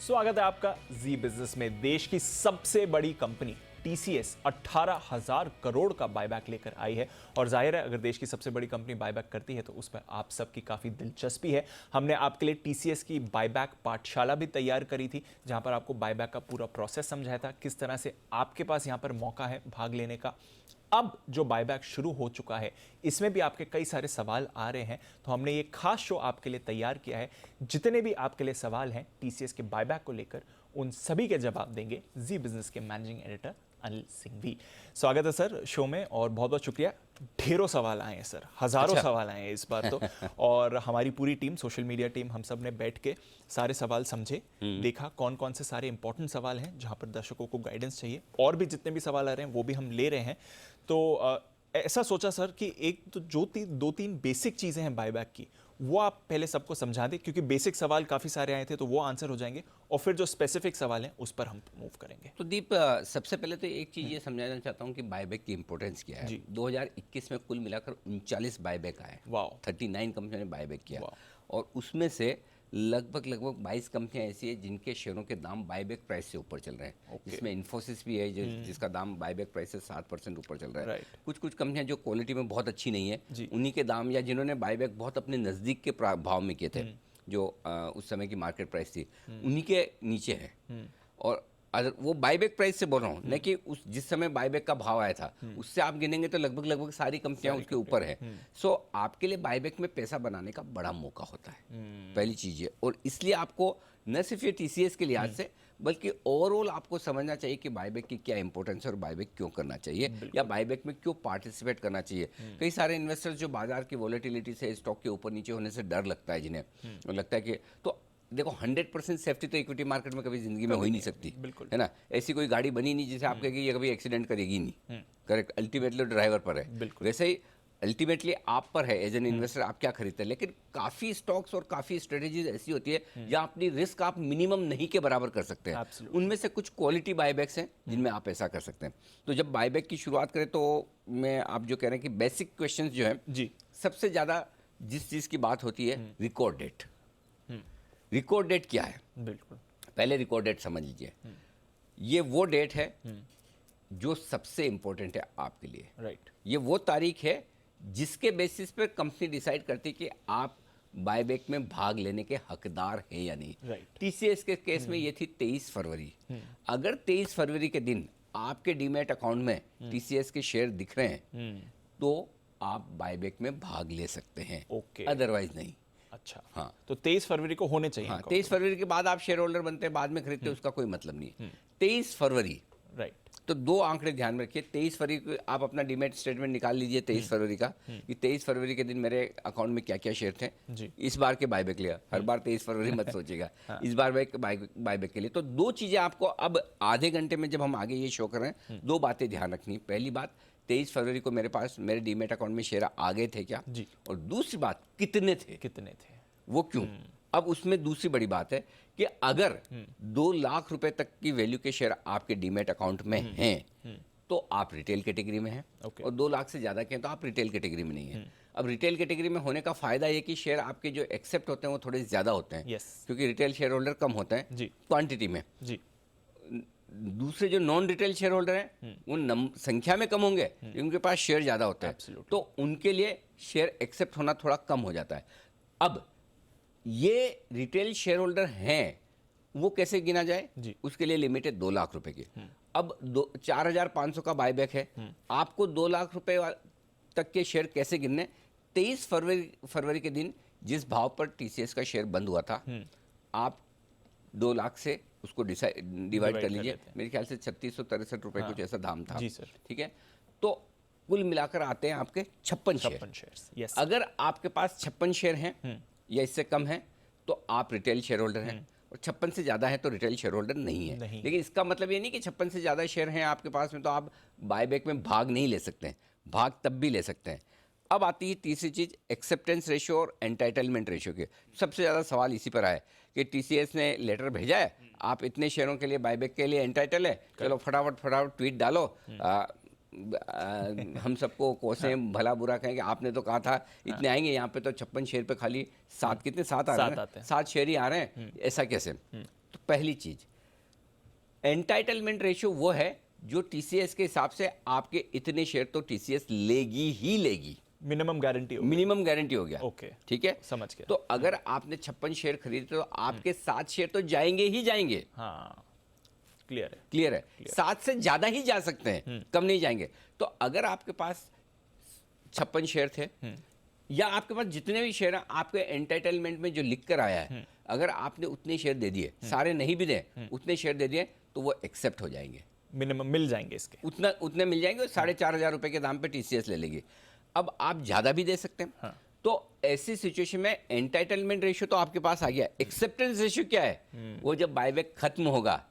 स्वागत है आपका जी बिजनेस में। देश की सबसे बड़ी कंपनी टीसीएस 18,000 करोड़ का बायबैक लेकर आई है और जाहिर है अगर देश की सबसे बड़ी कंपनी बायबैक करती है तो उस पर आप सबकी काफ़ी दिलचस्पी है। हमने आपके लिए टीसीएस की बायबैक पाठशाला भी तैयार करी थी जहां पर आपको बायबैक का पूरा प्रोसेस समझाया था, किस तरह से आपके पास यहां पर मौका है भाग लेने का। अब जो बायबैक शुरू हो चुका है इसमें भी आपके कई सारे सवाल आ रहे हैं, तो हमने ये खास शो आपके लिए तैयार किया है। जितने भी आपके लिए सवाल हैं टीसीएस के बायबैक को लेकर, उन सभी के जवाब देंगे जी बिजनेस के मैनेजिंग एडिटर अनिल सिंघवी। स्वागत है सर शो में और बहुत बहुत शुक्रिया। ढेरों सवाल आए हैं सर, हजारों सवाल आए हैं इस बार तो और हमारी पूरी टीम, सोशल मीडिया टीम, हम सब ने बैठ के सारे सवाल समझे, देखा कौन कौन से सारे इंपॉर्टेंट सवाल हैं जहां पर दर्शकों को गाइडेंस चाहिए, और भी जितने भी सवाल आ रहे हैं वो भी हम ले रहे हैं। तो ऐसा सोचा सर कि एक तो जो दो तीन बेसिक चीज़ें हैं बायबैक की वो आप पहले सबको समझा दें, क्योंकि बेसिक सवाल काफ़ी सारे आए थे तो वो आंसर हो जाएंगे, और फिर जो स्पेसिफिक सवाल हैं उस पर हम मूव करेंगे। तो दीप, सबसे पहले तो एक चीज़ ये समझाना चाहता हूँ कि बायबैक की इंपॉर्टेंस क्या है। 2021 में कुल मिलाकर 39 बायबैक आए। वाह। 39 कंपनियों ने बायबैक किया और उसमें से लगभग 22 कंपनियां ऐसी है जिनके शेयरों के दाम बायबैक प्राइस से ऊपर चल रहे हैं। इसमें इन्फोसिस भी है जिसका दाम बायबैक प्राइस से 7% ऊपर चल रहा है। कुछ कंपनियां जो क्वालिटी में बहुत अच्छी नहीं है उन्हीं के दाम, या जिन्होंने बायबैक बहुत अपने नज़दीक के भाव में किए थे जो उस समय की मार्केट प्राइस थी, उन्हीं के नीचे है। और वो बायबैक प्राइस से बोल रहा हूँ, न कि उस जिस समय बायबैक का भाव आया था उससे आप गिनेंगे तो लगभग सारी कंपनियां उसके ऊपर है। सो आपके लिए बायबैक में पैसा बनाने का बड़ा मौका होता है, पहली चीज़ है। और इसलिए आपको न सिर्फ ये टीसीएस के लिहाज से बल्कि ओवरऑल आपको समझना चाहिए कि बायबैक की क्या इंपॉर्टेंस है और बायबैक क्यों करना चाहिए या बायबैक में क्यों पार्टिसिपेट करना चाहिए। कई सारे इन्वेस्टर्स जो बाजार की वॉलेटिलिटी से, स्टॉक के ऊपर नीचे होने से डर लगता है जिन्हें, और लगता है कि तो देखो 100% सेफ्टी तो इक्विटी मार्केट में कभी जिंदगी में हो ही नहीं सकती, है ना। ऐसी कोई गाड़ी बनी नहीं जिसे आप कहेंगे ये कभी एक्सीडेंट करेगी नहीं, करेक्ट। अल्टीमेटली ड्राइवर पर है, वैसे ही अल्टीमेटली आप पर है एज एन इन्वेस्टर, आप क्या खरीदते हैं। लेकिन काफ़ी स्टॉक्स और काफ़ी स्ट्रेटेजीज ऐसी होती है जहाँ अपनी रिस्क आप मिनिमम नहीं के बराबर कर सकते हैं। उनमें से कुछ क्वालिटी बायबैक्स हैं जिनमें आप ऐसा कर सकते हैं। तो जब बायबैक की शुरुआत करें तो मैं, आप जो कह रहे हैं कि बेसिक क्वेश्चन जो है जी, सबसे ज़्यादा जिस चीज़ की बात होती है रिकॉर्ड डेट। रिकॉर्ड डेट क्या है? बिल्कुल, पहले रिकॉर्ड डेट समझ लीजिए। ये वो डेट है जो सबसे इंपॉर्टेंट है आपके लिए। राइट। ये वो तारीख है जिसके बेसिस पर कंपनी डिसाइड करती है कि आप बायबैक में भाग लेने के हकदार हैं या नहीं। राइट। टीसीएस के केस में ये थी 23 फरवरी। अगर 23 फरवरी के दिन आपके डीमैट अकाउंट में टीसीएस के शेयर दिख रहे हैं तो आप बायबैक में भाग ले सकते हैं, अदरवाइज नहीं। अच्छा, हाँ। तो 23 फरवरी को होने चाहिए। हाँ, 23 फरवरी के बाद आप शेयर होल्डर बनते हैं, बाद में खरीदते हैं, उसका कोई मतलब नहीं है। 23 फरवरी, राइट। तो दो आंकड़े ध्यान में रखिए। 23 फरवरी को आप अपना डीमैट स्टेटमेंट निकाल लीजिए 23 फरवरी का, कि 23 फरवरी के दिन मेरे अकाउंट में क्या क्या शेयर थे जी। इस बार के बायबैक लिया, हर बार 23 फरवरी मत सोचिएगा। इस बार बायबैक के लिए तो दो चीज़ें आपको अब आधे घंटे में जब हम आगे ये शो कर रहे हैं, दो बातें ध्यान रखनी। पहली बात, 23 फरवरी को मेरे पास मेरे डीमैट अकाउंट में शेयर आ गए थे क्या जी, और दूसरी बात कितने थे, वो क्यों। अब उसमें दूसरी बड़ी बात है कि अगर 2 लाख रुपए तक की वैल्यू के शेयर आपके डीमैट अकाउंट में हैं तो आप रिटेल कैटेगरी में हैं, और 2 लाख से ज़्यादा के हैं तो आप रिटेल कैटेगरी में नहीं हैं। अब रिटेल कैटेगरी में होने का फायदा ये कि शेयर आपके जो एक्सेप्ट होते हैं वो थोड़े ज़्यादा होते हैं, क्योंकि रिटेल शेयर होल्डर कम होते हैं क्वांटिटी में जी। दूसरे जो नॉन रिटेल शेयर होल्डर हैं वो संख्या में कम होंगे, उनके पास शेयर ज़्यादा होते हैं, तो उनके लिए शेयर एक्सेप्ट होना थोड़ा कम हो जाता है। अब ये रिटेल शेयर होल्डर हैं, वो कैसे गिना जाए जी? उसके लिए लिमिट है 2 लाख रुपए की। अब 4,500 का बायबैक है, आपको 2 लाख रुपए तक के शेयर कैसे गिनने? 23 फरवरी के दिन जिस भाव पर टीसीएस का शेयर बंद हुआ था, आप 2 लाख से उसको डिवाइड कर लीजिए। मेरे ख्याल से 3663 रुपए कुछ ऐसा दाम था जी सर, ठीक है। तो कुल मिलाकर आते हैं आपके 56 शेयर। अगर आपके पास 56 शेयर हैं या इससे कम है तो आप रिटेल शेयर होल्डर हैं, और 56 से ज़्यादा है तो रिटेल शेयर होल्डर नहीं है। लेकिन इसका मतलब ये नहीं कि 56 से ज़्यादा शेयर हैं आपके पास में तो आप बायबैक में भाग नहीं ले सकते हैं, भाग तब भी ले सकते हैं। अब आती है तीसरी चीज़, एक्सेप्टेंस रेशियो और एंटाइटलमेंट रेशियो के। सबसे ज़्यादा सवाल इसी पर आया कि टीसीएस ने लेटर भेजा है, आप इतने शेयरों के लिए बायबैक के लिए एंटाइटल है, चलो फटाफट ट्वीट डालो, हम सबको कोसे भला बुरा कहेंगे, आपने तो कहा था इतने आएंगे, यहाँ पे तो 56 शेयर पे खाली 7 आ रहे हैं, 7 शेयर ही आ रहे हैं, ऐसा कैसे। तो पहली चीज, एंटाइटलमेंट रेशियो वो है जो टीसीएस के हिसाब से आपके इतने शेयर तो टीसीएस लेगी ही लेगी, मिनिमम गारंटी होगी। मिनिमम गारंटी हो गया। ओके, ठीक है, समझ गया। तो अगर आपने 56 शेयर खरीदे तो आपके 7 शेयर तो जाएंगे ही जाएंगे। हाँ, क्लियर है। क्लियर है, 7 से ज्यादा ही जा सकते हैं, कम नहीं जाएंगे। तो अगर आपके पास 56 शेयर थे या आपके पास जितने भी शेयर हैं, आपके एंटाइटलमेंट में जो लिख कर आया है, अगर आपने उतने शेयर दे दिए, सारे नहीं भी दे, उतने शेयर दे दिए, तो वो एक्सेप्ट हो जाएंगे, मिनिमम मिल जाएंगे इसके, उतने मिल जाएंगे। 4,500 रुपए के दाम पे टीसीएस ले लेगी। अब आप ज्यादा भी दे सकते हैं। हाँ। तो ऐसी सिचुएशन में एंटाइटलमेंट रेशियो तो आपके पास आ गया, एक्सेप्टेंस रेशियो क्या है, वो जब बायबैक खत्म होगा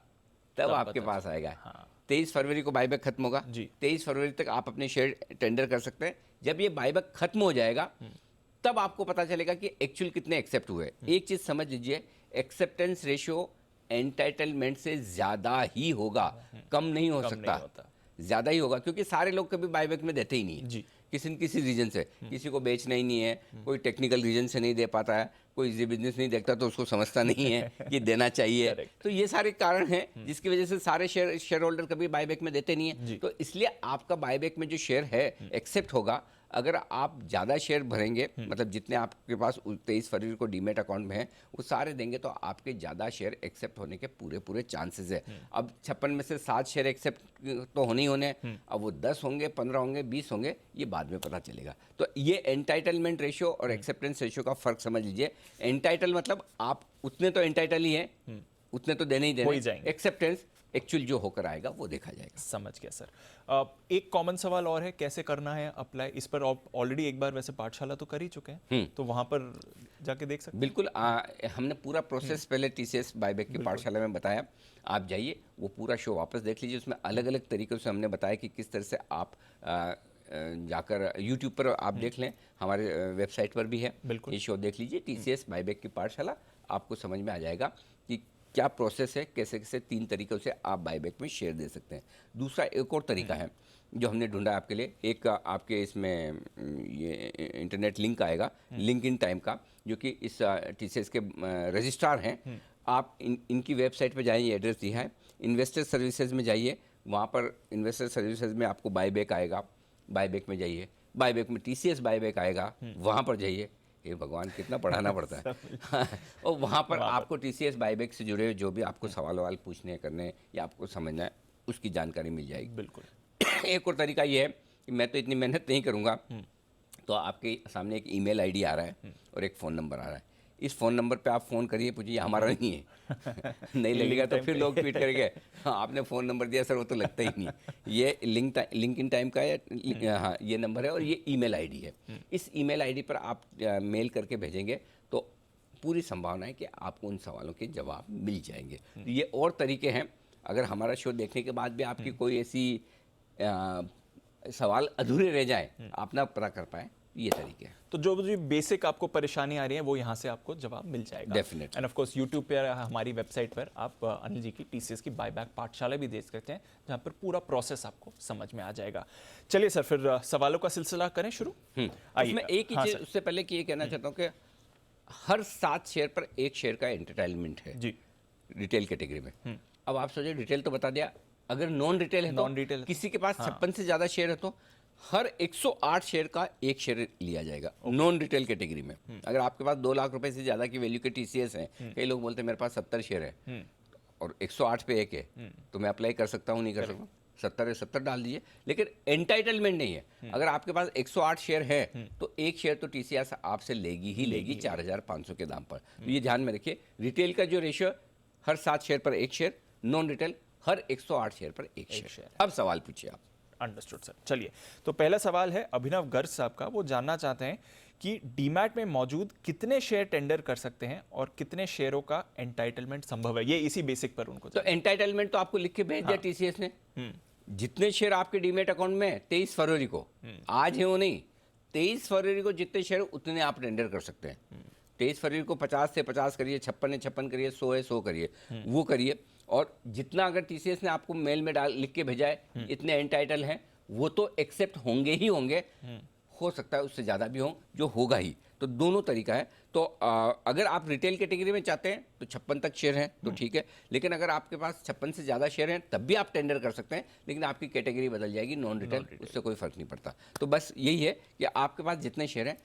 तब आपके पास आएगा। हाँ। 23 फरवरी को बायबैक खत्म होगा जी। 23 फरवरी तक आप अपने शेयर टेंडर कर सकते हैं। जब ये बायबैक खत्म हो जाएगा तब आपको पता चलेगा कि एक्चुअल कितने एक्सेप्ट हुए। एक चीज समझ लीजिए, एक्सेप्टेंस रेशियो एंटाइटलमेंट से ज्यादा ही होगा, कम नहीं हो कम सकता, नहीं होता। ज्यादा ही होगा, क्योंकि सारे लोग कभी बायबैक में देते ही नहीं है। जी। किसी न किसी रीजन से, किसी को बेचना ही नहीं है, कोई टेक्निकल रीजन से नहीं दे पाता है, कोई इजी बिजनेस नहीं देखता तो उसको समझता नहीं है कि देना चाहिए। Correct. तो ये सारे कारण हैं जिसकी वजह से सारे शेयर होल्डर कभी बायबैक में देते नहीं है। तो इसलिए आपका बायबैक में जो शेयर है एक्सेप्ट होगा। अगर आप ज़्यादा शेयर भरेंगे, मतलब जितने आपके पास 23 फरवरी को डीमेट अकाउंट में है वो सारे देंगे, तो आपके ज़्यादा शेयर एक्सेप्ट होने के पूरे चांसेस है। अब 56 में से 7 शेयर एक्सेप्ट तो होने ही होने, अब वो 10 होंगे, 15 होंगे, 20 होंगे, ये बाद में पता चलेगा। तो ये एंटाइटलमेंट रेशियो और एक्सेप्टेंस रेशियो का फर्क समझ लीजिए। एंटाइटल मतलब आप उतने तो एंटाइटल ही हैं, उतने तो देने ही देने। एक्सेप्टेंस एक्चुअल जो होकर आएगा वो देखा जाएगा। समझ गया सर। एक कॉमन सवाल और है, कैसे करना है अप्लाई? इस पर ऑलरेडी एक बार वैसे पाठशाला तो कर ही चुके हैं, तो वहां पर जाके देख सकते हैं। बिल्कुल, हमने पूरा प्रोसेस पहले टीसीएस बायबैक की पाठशाला में बताया। आप जाइए, वो पूरा शो वापस देख लीजिए। उसमें अलग अलग तरीक़ों से हमने बताया कि किस तरह से आप जाकर यूट्यूब पर आप देख लें, हमारे वेबसाइट पर भी है, ये शो देख लीजिए, टीसीएस बायबैक की पाठशाला। आपको समझ में आ जाएगा कि क्या प्रोसेस है, कैसे कैसे 3 तरीक़ों से आप बायबैक में शेयर दे सकते हैं। दूसरा एक और तरीका है जो हमने ढूंढा आपके लिए। एक आपके इसमें ये इंटरनेट लिंक आएगा, लिंक इन टाइम का, जो कि इस टीसीएस के रजिस्ट्रार हैं। आप इनकी वेबसाइट पर जाइए, एड्रेस दिया है, इन्वेस्टर सर्विसेज में जाइए, वहाँ पर इन्वेस्टर सर्विसेज में आपको बायबैक आएगा, बायबैक में जाइए, बायबैक में टीसीएस बायबैक आएगा, वहाँ पर जाइए। हे भगवान, कितना पढ़ाना पड़ता है। और वहाँ पर आपको टीसीएस बायबैक से जुड़े जो भी आपको सवाल पूछने करने या आपको समझना है, उसकी जानकारी मिल जाएगी। बिल्कुल। एक और तरीका ये है कि मैं तो इतनी मेहनत नहीं करूँगा, तो आपके सामने एक ईमेल आईडी आ रहा है और एक फ़ोन नंबर आ रहा है। इस फ़ोन नंबर पे आप फ़ोन करिए, पूछिए हमारा नहीं है। नहीं लगेगा तो फिर लोग ट्वीट करेंगे, हाँ आपने फ़ोन नंबर दिया सर, वो तो लगता ही नहीं। ये लिंक इन टाइम का है, हाँ ये नंबर है और ये ईमेल आईडी है। इस ईमेल आईडी पर आप मेल करके भेजेंगे तो पूरी संभावना है कि आपको उन सवालों के जवाब मिल जाएंगे। तो ये और तरीके हैं। अगर हमारा शो देखने के बाद भी आपकी कोई ऐसी सवाल अधूरे रह जाए, आप ना पता कर पाए, ये तरीके हैं। तो जो भी बेसिक आपको परेशानी आ रही है वो यहाँ से आपको जवाब मिल जाएगा। Definitely. End of course YouTube पर हमारी वेबसाइट पर आप अनिल जी की टीसीएस की बायबैक पाठशाला भी देख सकते हैं, जहाँ पर पूरा प्रोसेस आपको समझ में आ जाएगा। चलिए सर, फिर सवालों का सिलसिला करें शुरू। इसमें एक ही चीज़ उससे पहले कि ये कहना चाहता हूँ कि हर 7 शेयर पर 1 शेयर का एंटरटेनमेंट है जी, रिटेल कैटेगरी में। अब आप सोचिए, रिटेल तो बता दिया, अगर नॉन रिटेल है तो नॉन रिटेल किसी के पास 56 से ज़्यादा शेयर है तो हर 108 शेयर का 1 शेयर लिया जाएगा नॉन रिटेल कैटेगरी में। अगर आपके पास 2 लाख रुपए से ज़्यादा की वैल्यू के टीसीएस है, कई लोग बोलते हैं मेरे पास 70 शेयर है और 108 पे 1 है, तो मैं अप्लाई कर सकता हूँ, नहीं कर सकता? 70 है, 70 डाल दीजिए, लेकिन एंटाइटलमेंट नहीं है। अगर आपके पास 108 शेयर है तो 1 शेयर तो टीसीएस आपसे लेगी ही लेगी 4,500 के दाम पर। तो ये ध्यान में रखिए, रिटेल का जो रेशियो हर 7 शेयर पर 1 शेयर, नॉन रिटेल हर 108 शेयर पर 1 शेयर। अब सवाल पूछिए आप। Understood sir. चलिए, तो पहला सवाल है अभिनव गर्ग साहब का। वो जानना चाहते हैं कि डीमैट में मौजूद कितने शेयर टेंडर कर सकते हैं और कितने शेयरों का एंटाइटलमेंट संभव है। ये इसी बेसिक पर उनको तो एंटाइटलमेंट तो आपको लिख के भेज दिया टीसीएस ने। जितने शेयर आपके डीमैट अकाउंट में 23 फरवरी को, आज है वो नहीं, 23 फरवरी को जितने शेयर उतने आप टेंडर कर सकते हैं। 23 फरवरी को 50 से 50 करिए, 56 है 56 करिए, 100 है 100 करिए, वो करिए। और जितना अगर टीसीएस ने आपको मेल में लिख के भेजा है, इतने एंटाइटल हैं, वो तो एक्सेप्ट होंगे ही होंगे। हो सकता है उससे ज़्यादा भी हो, जो होगा ही। तो दोनों तरीका है। तो अगर आप रिटेल कैटेगरी में चाहते हैं तो 56 तक शेयर हैं तो ठीक है, लेकिन अगर आपके पास 56 से ज़्यादा शेयर हैं तब भी आप टेंडर कर सकते हैं, लेकिन आपकी कैटेगरी बदल जाएगी नॉन रिटेल, उससे कोई फर्क नहीं पड़ता। तो बस यही है कि आपके पास जितने शेयर हैं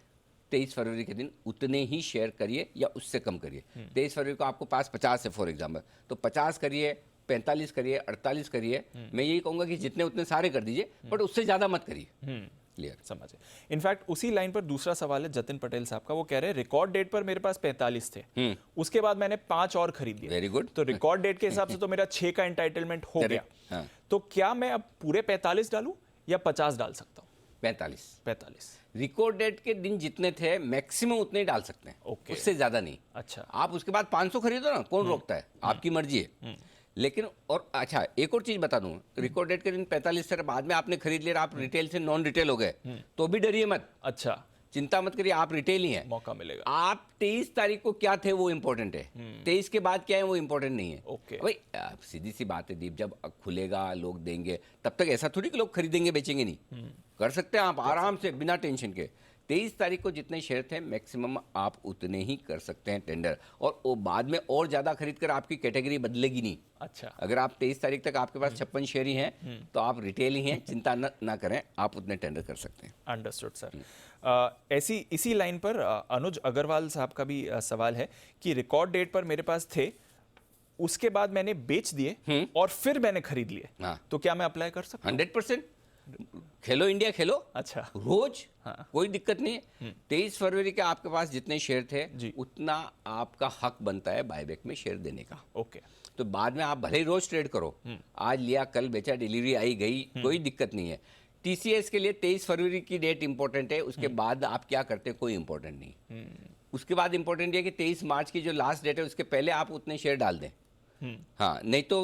23 फरवरी के दिन उतने ही शेयर करिए या उससे कम करिए। 23 फरवरी को आपको पास 50 है फॉर एग्जाम्पल, तो 50 करिए, 45 करिए, 48 करिए। मैं यही कहूँगा कि जितने उतने सारे कर दीजिए, बट उससे ज़्यादा मत करिए। क्लियर, समझे। इनफैक्ट उसी लाइन पर दूसरा सवाल है जतिन पटेल साहब का, वो कह रहे हैं रिकॉर्ड डेट पर मेरे पास 45 थे, उसके बाद मैंने 5 और खरीद लिए। Very good. तो रिकॉर्ड डेट के हिसाब से तो मेरा 6 का एंटाइटलमेंट हो गया। हाँ। तो क्या मैं अब पूरे 45 डालूं या 50 डाल सकता हूँ? 45 रिकॉर्ड डेट के दिन जितने थे मैक्सिमम उतने ही डाल सकते हैं, ओके। उससे ज्यादा नहीं। अच्छा, आप उसके बाद 500 खरीदो ना, कौन रोकता है, आपकी मर्जी है। लेकिन और अच्छा एक और चीज बता दूं, रिकॉर्ड डेट के दिन 45 से बाद में आपने खरीद लिया, आप रिटेल से नॉन रिटेल हो गए तो भी डरिए मत, अच्छा, चिंता मत करिए, आप रिटेल ही हैं, मौका मिलेगा। आप 23 तारीख को क्या थे वो इंपॉर्टेंट है, 23 के बाद क्या है वो इंपॉर्टेंट नहीं है। ओके। भाई सीधी सी बात है दीप, जब खुलेगा लोग देंगे, तब तक ऐसा थोड़ी कि लोग खरीदेंगे बेचेंगे नहीं, कर सकते हैं आप आराम से बिना टेंशन के। 23 तारीख को जितने शेयर थे मैक्सिमम आप उतने ही कर सकते हैं टेंडर, और वो बाद में और ज़्यादा खरीद कर आपकी कैटेगरी बदलेगी नहीं। अच्छा, अगर आप 23 तारीख तक आपके पास 56 शेयर ही हैं तो आप रिटेल ही हैं, चिंता ना करें, आप उतने टेंडर कर सकते हैं। Understood sir. ऐसी इसी लाइन पर अनुज अग्रवाल साहब का भी सवाल है कि रिकॉर्ड डेट पर मेरे पास थे, उसके बाद मैंने बेच दिए और फिर मैंने खरीद लिए, हाँ। तो क्या मैं अप्लाई कर सकता हूँ? 100% खेलो इंडिया खेलो, अच्छा, रोज, हाँ। कोई दिक्कत नहीं है। 23 फरवरी के आपके पास जितने शेयर थे जी। उतना आपका हक बनता है बायबैक में शेयर देने का। ओके, तो बाद में आप भले ही रोज ट्रेड करो, आज लिया कल बेचा, डिलीवरी आई गई, कोई दिक्कत नहीं है। टीसीएस के लिए 23 फरवरी की डेट इंपॉर्टेंट है, उसके बाद आप क्या करते हैं कोई इंपॉर्टेंट नहीं। उसके बाद इंपॉर्टेंट है कि 23 मार्च की जो लास्ट डेट है उसके पहले आप उतने शेयर डाल दें। हाँ, नहीं तो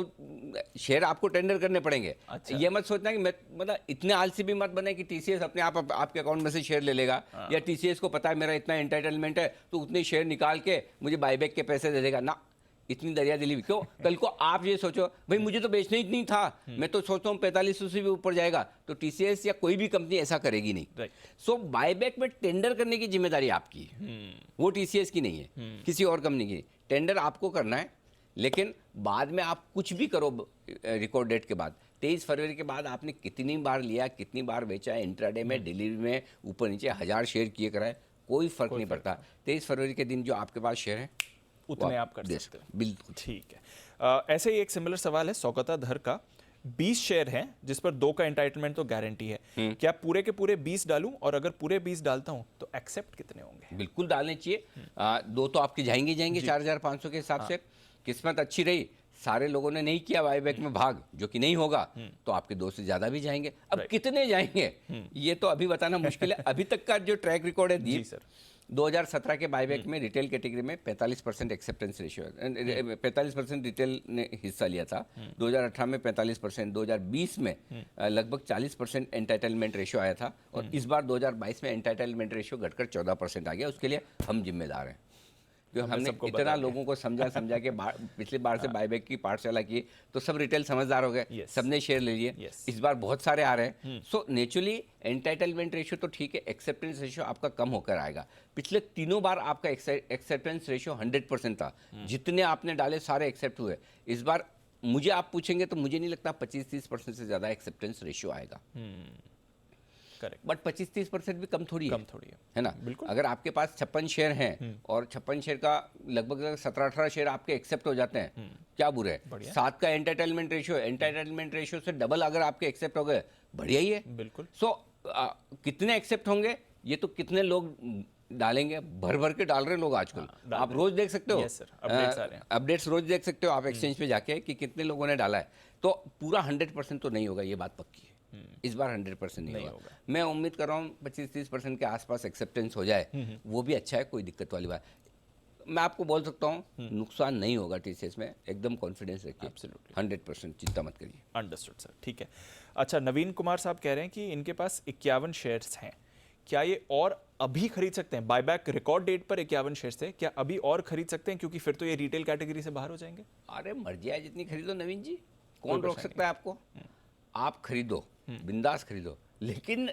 शेयर आपको टेंडर करने पड़ेंगे। अच्छा। ये मत सोचना कि मैं मतलब इतने आलसी भी मत बने कि टीसीएस अपने आप आपके अकाउंट में से शेयर ले लेगा, या टीसीएस को पता है मेरा इतना एंटाइटलमेंट है तो उतने शेयर निकाल के मुझे बायबैक के पैसे दे देगा ना। इतनी दरिया दिली क्यों? कल को आप ये सोचो भाई मुझे तो बेचना ही नहीं था, मैं तो सोचता हूँ 4500 से भी ऊपर जाएगा, तो टीसीएस या कोई भी कंपनी ऐसा करेगी नहीं। राइट। सो बायबैक में टेंडर करने की जिम्मेदारी आपकी है, वो टीसीएस की नहीं है, किसी और कंपनी की। टेंडर आपको करना है, लेकिन बाद में आप कुछ भी करो रिकॉर्ड डेट के बाद, 23 फरवरी के बाद आपने कितनी बार लिया, कितनी बार बेचा, इंट्राडे में, डिलीवरी में, ऊपर नीचे 1000 शेयर किए कराए, कोई फर्क नहीं पड़ता। 23 फरवरी के दिन जो आपके पास शेयर है उतने आप कर सकते हैं। बिल्कुल ठीक है। ऐसे ही एक सिमिलर सवाल है सौगताधर का, 20 शेयर हैं जिस पर 2 का एंटाइटलमेंट तो गारंटी है, क्या पूरे के पूरे 20 डालूं, और अगर पूरे 20 डालता हूं तो एक्सेप्ट कितने होंगे? बिल्कुल डालने चाहिए। 2 तो आपके जाएंगे 4500 के हिसाब से। किस्मत अच्छी रही, सारे लोगों ने नहीं किया बायबैक में भाग, जो कि नहीं होगा, तो आपके 2 से ज्यादा भी जाएंगे। अब कितने जाएंगे ये तो अभी बताना मुश्किल है। अभी तक का जो ट्रैक रिकॉर्ड है जी सर, 2017 के बायबैक में रिटेल कैटेगरी में 45% एक्सेप्टेंस रेशियो, 45% रिटेल ने हिस्सा लिया था। 2018 में 45%, 2020 में लगभग 40% एंटाइटलमेंट रेशियो आया था, और इस बार 2022 में एंटाइटलमेंट रेशियो घटकर 14% आ गया। उसके लिए हम जिम्मेदार हैं, क्योंकि हमने इतना लोगों को समझा के पिछली बार से बायबैक की पाठशाला की तो सब रिटेल समझदार हो गए, सबने शेयर ले लिए। इस बार बहुत सारे आ रहे हैं। सो नेचुरली एंटाइटलमेंट रेशियो तो ठीक है, एक्सेप्टेंस रेशियो आपका कम होकर आएगा। पिछले तीनों बार आपका एक्सेप्टेंस रेशियो 100% था, जितने आपने डाले सारे एक्सेप्ट हुए। इस बार मुझे आप पूछेंगे तो मुझे नहीं लगता 25-30% से ज्यादा एक्सेप्टेंस रेशियो आएगा। करेक्ट, बट 25-30% भी कम थोड़ी है ना। बिल्कुल। अगर आपके पास 56 शेयर हैं और 56 शेयर का लगभग 17-18 शेयर आपके एक्सेप्ट हो जाते हैं, क्या बुरा है। 7 का एंटाइटलमेंट रेशियो से डबल अगर आपके एक्सेप्ट हो गए, बढ़िया ही है। बिल्कुल। सो कितने एक्सेप्ट होंगे ये तो कितने लोग डालेंगे, भर भर के डाल रहे हैं लोग आजकल। आप रोज देख सकते हो, अपडेट्स रोज देख सकते हो आप एक्सचेंज पे जाके कि कितने लोगों ने डाला है। तो पूरा 100% तो नहीं होगा, ये बात पक्की है। इस बार 100% नहीं होगा। मैं उम्मीद कर रहा हूँ 25-30% के आसपास एक्सेप्टेंस हो जाए, वो भी अच्छा है, कोई दिक्कत वाली बात। मैं आपको बोल सकता हूँ नुकसान नहीं होगा टीसीएस में, एकदम कॉन्फिडेंस रखिए। एब्सोल्युटली 100% चिंता मत करिए। अंडरस्टूड सर, ठीक है। अच्छा, नवीन कुमार साहब कह रहे हैं कि इनके पास 51 शेयर्स हैं, क्या ये और अभी खरीद सकते हैं? बायबैक रिकॉर्ड डेट पर 51 शेयर्स थे, क्या अभी और खरीद सकते हैं, क्योंकि फिर तो ये रिटेल कैटेगरी से बाहर हो जाएंगे? अरे मर्जी है, जितनी खरीदो नवीन जी, कौन रोक सकता है आपको। आप खरीदो, बिंदास खरीदो, लेकिन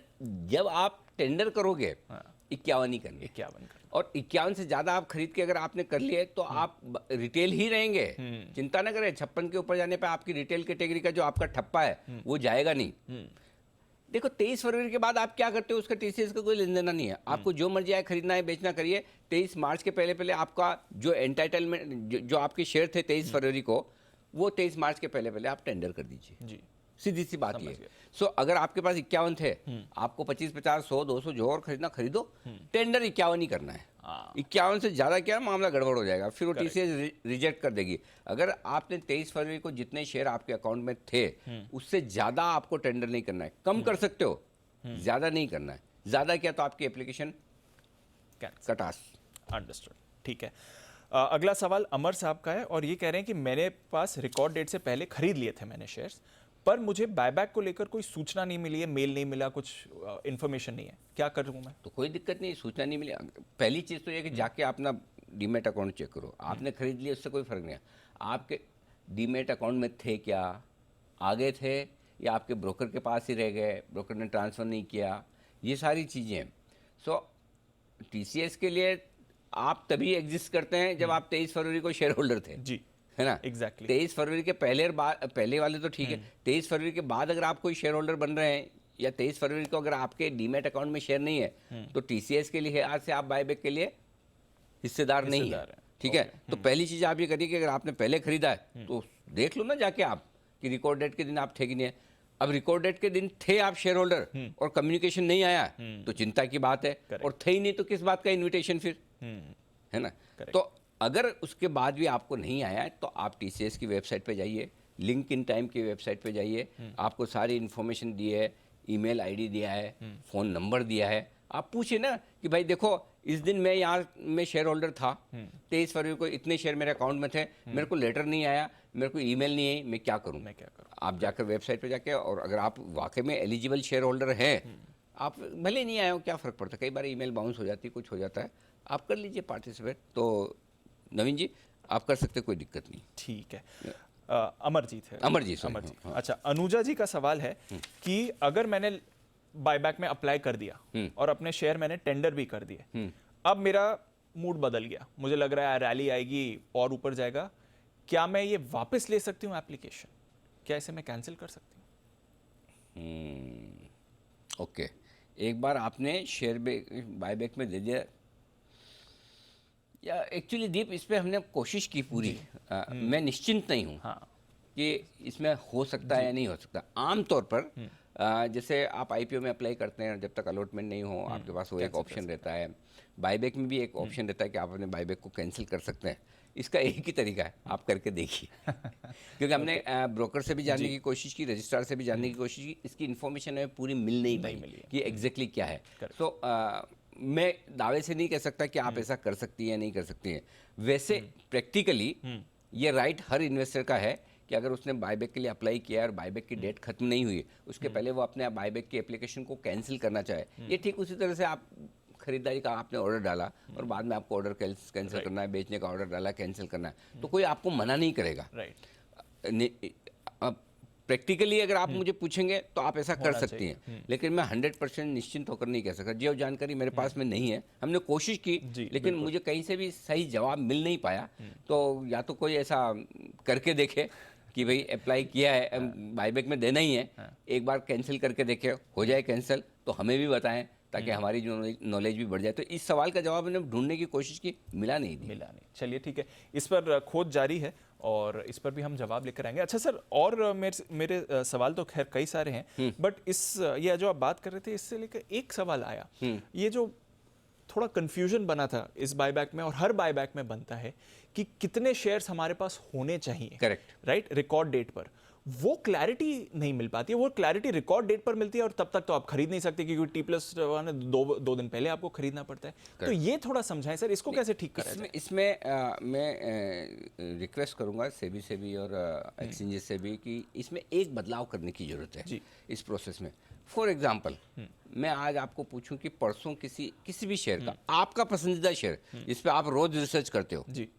जब आप टेंडर करोगे हाँ। 51 ही करनी है। 51 कर और 51 से ज्यादा आप खरीद के अगर आपने कर लिए तो आप रिटेल ही रहेंगे। चिंता ना करें, 56 के ऊपर जाने पे आपकी रिटेल कैटेगरी का जो आपका ठप्पा है वो जाएगा नहीं। देखो 23 फरवरी के बाद आप क्या करते हो उसका टीसीएस का कोई लेन देना नहीं है। आपको जो मर्जी आए खरीदना है बेचना करिए। 23 मार्च के पहले पहले आपका जो एंटाइटलमेंट जो आपके शेयर थे 23 फरवरी को, वो 23 मार्च के पहले पहले आप टेंडर कर दीजिए। जी, सीधी सी बात समझ ये। गया। सो अगर आपके पास 51 थे, आपको 25, 50, 100, 200 जो और खरीदना खरीदो, टेंडर 51 ही करना है। हाँ। 51 से ज्यादा क्या मामला गड़बड़ हो जाएगा, फिर वो टीसीएस रिजेक्ट कर देगी। अगर आपने 23 फरवरी को जितने शेयर आपके अकाउंट में थे उससे ज्यादा आपको टेंडर नहीं करना है। कम कर सकते हो, ज्यादा नहीं करना है। ज्यादा क्या तो आपकी एप्लीकेशन कैंसिल। कटास। अंडरस्टूड, ठीक है। अगला सवाल अमर साहब का है और ये कह रहे हैं कि मेरे पास रिकॉर्ड डेट से पहले खरीद लिए थे मैंने शेयर्स, पर मुझे बायबैक को लेकर कोई सूचना नहीं मिली है, मेल नहीं मिला, कुछ इन्फॉर्मेशन नहीं है, क्या करूं मैं? तो कोई दिक्कत नहीं, सूचना नहीं मिली। पहली चीज़ तो ये कि जाके अपना डीमेट अकाउंट चेक करो। आपने खरीद लिया उससे कोई फर्क नहीं है। आपके डीमेट अकाउंट में थे क्या, आगे थे या आपके ब्रोकर के पास ही रह गए, ब्रोकर ने ट्रांसफ़र नहीं किया, ये सारी चीज़ें हैं। सो टीसीएस के लिए आप तभी एग्जिस्ट करते हैं जब आप 23 फरवरी को शेयर होल्डर थे, जी, है ना? एग्जैक्टली। 23 फरवरी के पहले वाले तो ठीक है। 23 फरवरी के बाद अगर आप कोई शेयर होल्डर बन रहे हैं या 23 फरवरी को अगर आपके डीमेट अकाउंट में शेयर नहीं है तो टीसीएस के लिए आज से आप बायबैक के लिए हिस्सेदार नहीं है। ठीक है, तो पहली चीज़ आप ये करिए कि अगर आपने पहले खरीदा है तो देख लो ना जाके आप कि रिकॉर्ड डेट के दिन आप थे कि नहीं है। अब रिकॉर्ड डेट के दिन थे आप शेयर होल्डर और कम्युनिकेशन नहीं आया तो चिंता की बात है, और थे ही नहीं तो किस बात का इन्विटेशन फिर, है ना? तो अगर उसके बाद भी आपको नहीं आया है तो आप टीसीएस की वेबसाइट पे जाइए, लिंक इन टाइम की वेबसाइट पे जाइए, आपको सारी इन्फॉर्मेशन दी है, ईमेल आईडी दिया है, फ़ोन नंबर दिया है। आप पूछिए ना कि भाई देखो इस दिन मैं यहाँ में शेयर होल्डर था, 23 फरवरी को इतने शेयर मेरे अकाउंट में थे, मेरे को लेटर नहीं आया, मेरे को ईमेल नहीं आई, मैं क्या करूँ? आप जाकर वेबसाइट पे जाके, और अगर आप वाकई में एलिजिबल शेयर होल्डर हैं, आप भले नहीं आए हो क्या फ़र्क पड़ता है, कई बार ईमेल बाउंस हो जाती है, कुछ हो जाता है, आप कर लीजिए पार्टिसिपेट। तो नवीन जी आप कर सकते, कोई दिक्कत नहीं। ठीक है। अमरजीत है। अमरजीत, अमरजीत, अच्छा, अनुजा जी का सवाल है कि अगर मैंने बायबैक में अप्लाई कर दिया और अपने शेयर मैंने टेंडर भी कर दिए, अब मेरा मूड बदल गया, मुझे लग रहा है रैली आएगी और ऊपर जाएगा, क्या मैं ये वापस ले सकती हूँ एप्लीकेशन? क्या इसे मैं कैंसिल कर सकती हूँ? ओके, एक बार आपने शेयर बायबैक में दे दिया, या एक्चुअली दीप इस पे हमने कोशिश की पूरी, मैं निश्चिंत नहीं हूँ हाँ, कि इसमें हो सकता है या नहीं हो सकता। आमतौर पर जैसे आप आईपीओ में अप्लाई करते हैं, जब तक अलॉटमेंट नहीं हो आपके पास वो एक ऑप्शन रहता है, बायबैक में भी एक ऑप्शन रहता है कि आप अपने बायबैक को कैंसिल कर सकते हैं। इसका एक ही तरीका है, आप करके देखिए क्योंकि हमने ब्रोकर से भी जानने की कोशिश की, रजिस्ट्रार से भी जानने की कोशिश की, इसकी इन्फॉर्मेशन हमें पूरी मिल नहीं पाई कि एग्जैक्टली क्या है। तो मैं दावे से नहीं कह सकता कि आप ऐसा कर सकती हैं या नहीं कर सकती हैं। वैसे प्रैक्टिकली ये राइट हर इन्वेस्टर का है कि अगर उसने बायबैक के लिए अप्लाई किया और बायबैक की डेट खत्म नहीं हुई, उसके पहले वो अपने बायबैक की एप्लीकेशन को कैंसिल करना चाहे। ये ठीक उसी तरह से आप खरीदारी का आपने ऑर्डर डाला और बाद में आपको ऑर्डर कैंसिल करना है, बेचने का ऑर्डर डाला कैंसिल करना है, तो कोई आपको मना नहीं करेगा। प्रैक्टिकली अगर आप मुझे पूछेंगे तो आप ऐसा कर सकती हैं, लेकिन मैं 100% निश्चिंत होकर नहीं कह सकता। जो जानकारी मेरे पास में नहीं है, हमने कोशिश की लेकिन मुझे कहीं से भी सही जवाब मिल नहीं पाया। तो या तो कोई ऐसा करके देखे कि भाई अप्लाई किया है, बायबैक में देना ही है, एक बार कैंसिल करके देखे, हो जाए कैंसिल तो हमें भी बताएं ताकि हमारी जो नॉलेज भी बढ़ जाए। तो इस सवाल का जवाब मैंने ढूंढने की कोशिश की, मिला नहीं। चलिए ठीक है, इस पर खोज जारी है और इस पर भी हम जवाब लेकर आएंगे। अच्छा सर, और मेरे सवाल तो खैर कई सारे हैं, बट ये जो आप बात कर रहे थे इससे लेकर एक सवाल आया, ये जो थोड़ा कंफ्यूजन बना था इस बायबैक में और हर बायबैक में बनता है कि कितने शेयर्स हमारे पास होने चाहिए, करेक्ट, राइट, रिकॉर्ड डेट पर, वो क्लैरिटी नहीं मिल पाती है। वो क्लैरिटी रिकॉर्ड डेट पर मिलती है और तब तक तो आप खरीद नहीं सकते क्योंकि T+1 दो दिन पहले आपको खरीदना पड़ता है। तो ये थोड़ा समझाएं सर, इसको कैसे ठीक करें? इसमें मैं रिक्वेस्ट करूंगा सेबी और एक्सचेंजेस से भी कि इसमें एक बदलाव करने की जरूरत है इस प्रोसेस में। फॉर एग्जाम्पल, मैं आज आपको पूछूं कि परसों किसी भी शेयर का, आपका पसंदीदा शेयर जिस पे आप रोज रिसर्च करते हो, जी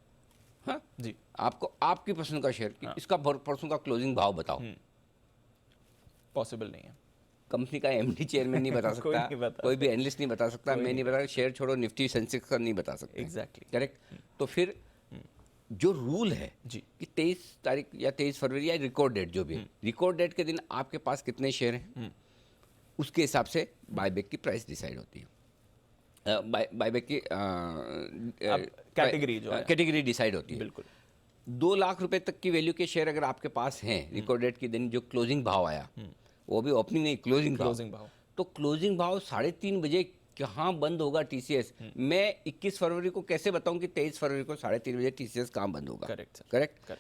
हाँ जी, आपको आपकी पसंद का शेयर, इसका परसों का क्लोजिंग भाव बताओ, पॉसिबल नहीं है। कंपनी का एमडी चेयरमैन नहीं बता कोई सकता, नहीं बता कोई भी एनालिस्ट नहीं बता सकता, मैं नहीं बता, शेयर छोड़ो निफ्टी सेंसेक्स का नहीं बता सकते। Exactly. करेक्ट। तो फिर जो रूल है जी। कि 23 तारीख या 23 फरवरी या रिकॉर्ड डेट जो भी है, रिकॉर्ड डेट के दिन आपके पास कितने शेयर हैं, उसके हिसाब से बायबैक की प्राइस डिसाइड होती है। बायबैक की कैटेगरी जो है। कैटेगरी डिसाइड होती है। बिल्कुल। 2 लाख रुपए तक की वैल्यू के शेयर अगर आपके पास हैं, रिकॉर्ड डेट के दिन जो क्लोजिंग भाव आया, वो भी ओपनिंग नहीं, क्लोजिंग भाव। तो क्लोजिंग भाव 3:30 बजे कहाँ बंद होगा टीसीएस, मैं 21 फरवरी को कैसे बताऊं कि 23 फरवरी को 3:30 बजे टीसीएस कहाँ बंद होगा? Correct sir. करेक्ट।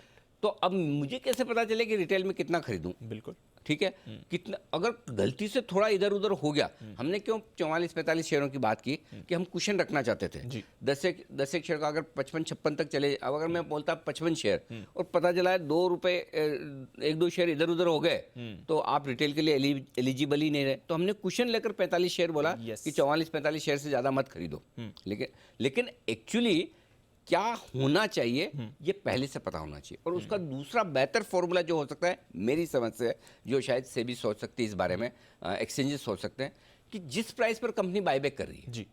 तो अब मुझे कैसे पता चले कि रिटेल में कितना खरीदूं? बिल्कुल। ठीक है, कितना अगर गलती से थोड़ा इधर उधर हो गया, हमने क्यों 44-45 शेयरों की बात की कि हम कुशन रखना चाहते थे। जी। 10 एक शेयर का अगर 55-56 तक चले, अब अगर मैं बोलता 55 शेयर और पता चला है 2 रुपए 1-2 शेयर इधर उधर हो गए, तो आप रिटेल के लिए एलिजिबल ही नहीं रहे। तो हमने कुशन लेकर 45 शेयर बोला Yes. कि 44-45 शेयर से ज़्यादा मत खरीदो। लेकिन एक्चुअली क्या होना चाहिए ये पहले से पता होना चाहिए। और उसका दूसरा बेहतर फॉर्मूला जो हो सकता है मेरी समझ से, जो शायद से भी सोच सकती है इस बारे में, एक्सचेंजेस सोच सकते हैं कि जिस प्राइस पर कंपनी बायबैक कर रही है, जी।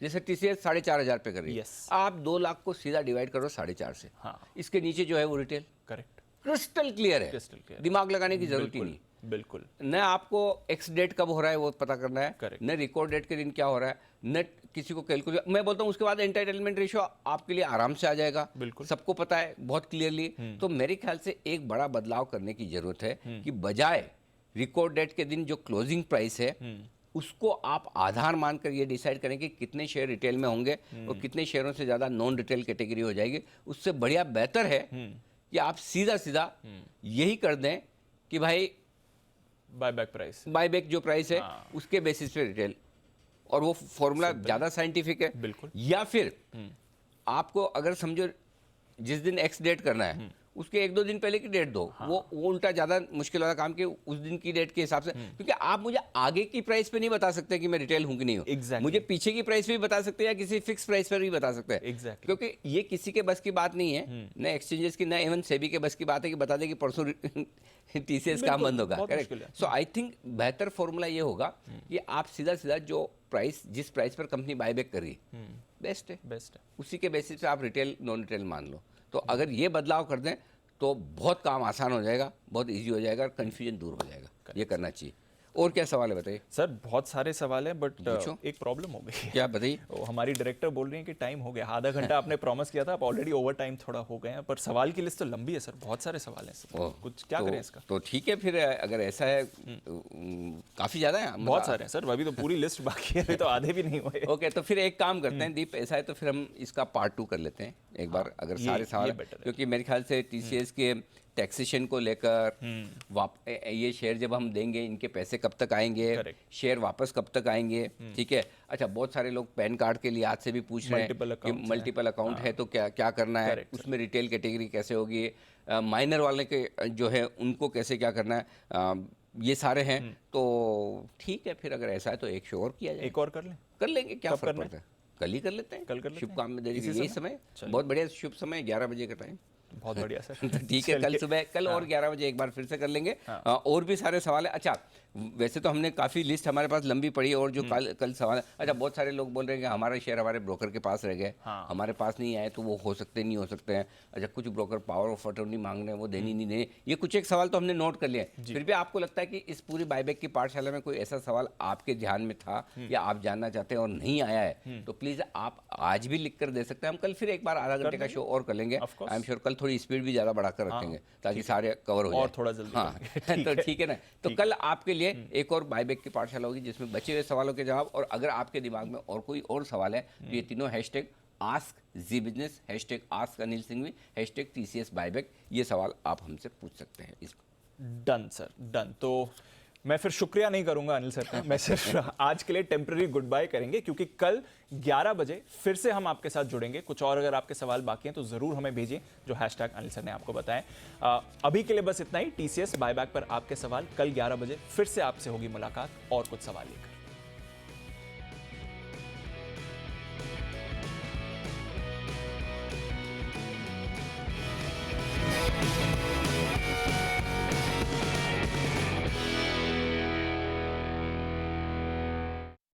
जैसे टीसीएस 4,500 पे कर रही है, Yes. आप 2 लाख को सीधा डिवाइड करो 4.5 से, हाँ। इसके नीचे जो है वो रिटेल। करेक्ट। क्रिस्टल क्लियर है, Crystal clear। दिमाग लगाने की जरूरत ही नहीं। बिल्कुल। न आपको एक्स डेट कब हो रहा है वो पता करना है, Correct। न रिकॉर्ड डेट के दिन क्या हो रहा है, न किसी को कैलकुलेट। मैं बोलता हूँ उसके बाद एंटाइटलमेंट रेशियो आपके लिए आराम से आ जाएगा, बिल्कुल। सबको पता है बहुत क्लियरली। तो मेरे ख्याल से एक बड़ा बदलाव करने की जरूरत है कि बजाय रिकॉर्ड डेट के दिन जो क्लोजिंग प्राइस है उसको आप आधार मानकर ये डिसाइड करें कि कितने शेयर रिटेल में होंगे और कितने शेयरों से ज़्यादा नॉन रिटेल कैटेगरी हो जाएगी। उससे बढ़िया बेहतर है कि आप सीधा सीधा यही कर दें कि भाई बायबैक जो प्राइस है उसके बेसिस पे रिटेल, और वो फॉर्मूला ज़्यादा साइंटिफिक है। बिल्कुल। या फिर आपको अगर समझो जिस दिन एक्स डेट करना है उसके 1-2 दिन पहले की डेट दो। वो उल्टा ज़्यादा मुश्किल वाला काम कि उस दिन की डेट के हिसाब से, क्योंकि आप मुझे आगे की प्राइस पे नहीं बता सकते कि मैं रिटेल हूं कि नहीं हूं। Exactly। मुझे पीछे की प्राइस पे भी बता सकते हैं या किसी फिक्स प्राइस पर भी बता सकते हैं। Exactly। क्योंकि ये किसी के बस की बात नहीं है, न एक्सचेंजेस की, न इवन सेबी के बस की बात है कि बता दे कि परसों टीसीएस काम बंद होगा। करेक्ट। सो आई थिंक बेहतर फॉर्मूला ये होगा कि आप सीधा सीधा जो प्राइस, जिस प्राइस पर कंपनी बायबैक कर रही है, बेस्ट है, उसी के बेसिस पे आप रिटेल नॉन रिटेल मान लो। तो अगर ये बदलाव कर दें तो बहुत काम आसान हो जाएगा, बहुत इजी हो जाएगा और कन्फ्यूजन दूर हो जाएगा। ये करना चाहिए। और क्या सवाल है बताइए सर? बहुत सारे सवाल हैं बट पूछो। एक प्रॉब्लम हो गई। क्या बताइए? हमारी डायरेक्टर बोल रही है कि टाइम हो गया, आधा घंटा आपने प्रॉमिस किया था, आप ऑलरेडी ओवर टाइम थोड़ा हो गए हैं, पर सवाल की लिस्ट तो लंबी है सर, बहुत सारे सवाल हैं सर। कुछ क्या करें इसका? तो ठीक है, फिर अगर ऐसा है काफ़ी ज़्यादा है, बहुत सारे हैं सर, अभी तो पूरी लिस्ट बाकी है, अभी तो आधे भी नहीं हुए। ओके, तो फिर एक काम करते हैं दीप, ऐसा है तो फिर हम इसका पार्ट 2 कर लेते हैं एक बार, अगर सारे सवाल, क्योंकि मेरे ख्याल से टीसीएस के टैक्सेशन को लेकर ये शेयर जब हम देंगे इनके पैसे कब तक आएंगे, शेयर वापस कब तक आएंगे, ठीक है। अच्छा, बहुत सारे लोग पैन कार्ड के लिए आज से भी पूछ रहे हैं कि मल्टीपल अकाउंट है तो क्या क्या करना है, उसमें रिटेल कैटेगरी कैसे होगी, माइनर वाले के जो है उनको कैसे क्या करना है, ये सारे हैं। तो ठीक है, फिर अगर ऐसा है तो एक शो और किया जाए। एक और कर लेंगे, क्या फर्क पड़ता है, कल ही कर लेते हैं, कल कर लेते शुभ काम में देरी, यही समय बहुत बढ़िया शुभ समय, 11 बजे का टाइम। बहुत बढ़िया सर। तो ठीक है, कल सुबह, कल और 11 बजे एक बार फिर से कर लेंगे। और भी सारे सवाल है। अच्छा, वैसे तो हमने काफ़ी लिस्ट हमारे पास लंबी पड़ी, और जो कल सवाल है, अच्छा बहुत सारे लोग बोल रहे हैं कि हमारे शेयर हमारे ब्रोकर के पास रह गए, हमारे पास नहीं आए, तो वो हो सकते नहीं हो सकते हैं। अच्छा, कुछ ब्रोकर पावर ऑफ अटॉर्नी मांग रहे हैं, वो देनी नहीं देनी, ये कुछ एक सवाल तो हमने नोट कर लिए। फिर भी आपको लगता है कि इस पूरी बायबैक की पाठशाला में कोई ऐसा सवाल आपके ध्यान में था या आप जानना चाहते हैं और नहीं आया है, तो प्लीज़ आप आज भी लिख कर दे सकते हैं। हम कल फिर एक बार आधा घंटे का शो और कर लेंगे। आई एम श्योर कल थोड़ी स्पीड भी ज़्यादा बढ़ाकर रखेंगे ताकि सारे कवर हो जाए और थोड़ा जल्दी। हाँ तो ठीक है ना, तो कल आपके लिए एक और बायबैक की पाठशाला होगी जिसमें बचे हुए सवालों के जवाब, और अगर आपके दिमाग में और कोई और सवाल है तो ये तीनों hashtag ask Zee business, hashtag ask Anil Singhvi, hashtag TCS buyback, ये सवाल आप हमसे पूछ सकते हैं। इस डन सर, डन। तो मैं फिर शुक्रिया नहीं करूंगा अनिल सर का, मैं सिर्फ आज के लिए टेम्पररी गुड बाय करेंगे, क्योंकि कल 11 बजे फिर से हम आपके साथ जुड़ेंगे। कुछ और अगर आपके सवाल बाकी हैं तो जरूर हमें भेजिए, जो हैशटैग अनिल सर ने आपको बताया। अभी के लिए बस इतना ही। टीसीएस बायबैक पर आपके सवाल, कल 11 बजे फिर से आपसे होगी मुलाकात और कुछ सवाल लेकर।